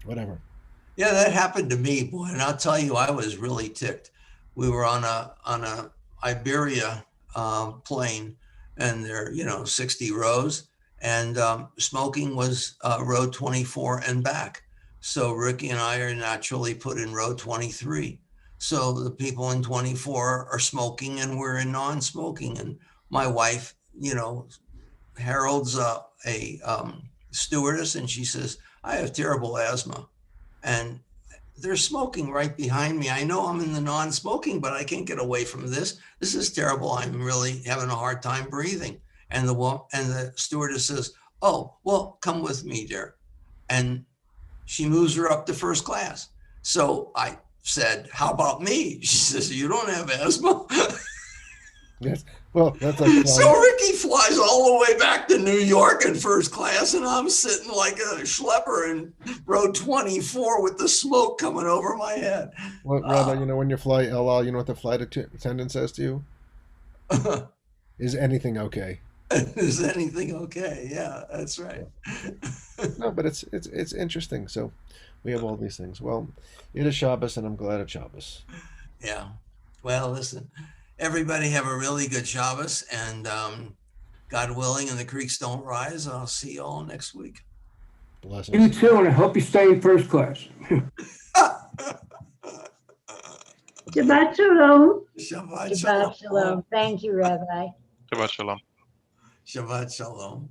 whatever. Yeah, that happened to me, boy, and I'll tell you, I was really ticked. We were on a Iberia plane, and there, 60 rows, and smoking was row 24 and back. So Ricky and I are naturally put in row 23. So the people in 24 are smoking, and we're in non-smoking. And my wife, heralds a stewardess, and she says, "I have terrible asthma." And they're smoking right behind me. I know I'm in the non-smoking, but I can't get away from this. This is terrible. I'm really having a hard time breathing. And the stewardess says, "Oh, well, come with me, dear." And she moves her up to first class. So I said, "How about me?" She says, "You don't have asthma." Yes. Well, that's like so Ricky flies all the way back to New York in first class, and I'm sitting like a schlepper in row 24 with the smoke coming over my head. Well, Rabbi, when you fly El Al, you know what the flight attendant says to you? Is anything okay? Is anything okay? Yeah, that's right. No, but it's interesting. So we have all these things. Well, it is Shabbos, and I'm glad it's Shabbos. Yeah. Well, listen. Everybody have a really good Shabbos, and God willing, and the creeks don't rise. I'll see you all next week. Blessings. You too, and I hope you stay in first class. Shabbat shalom. Shabbat Shabbat shalom. Thank you, Rabbi. Shabbat shalom. Shabbat shalom.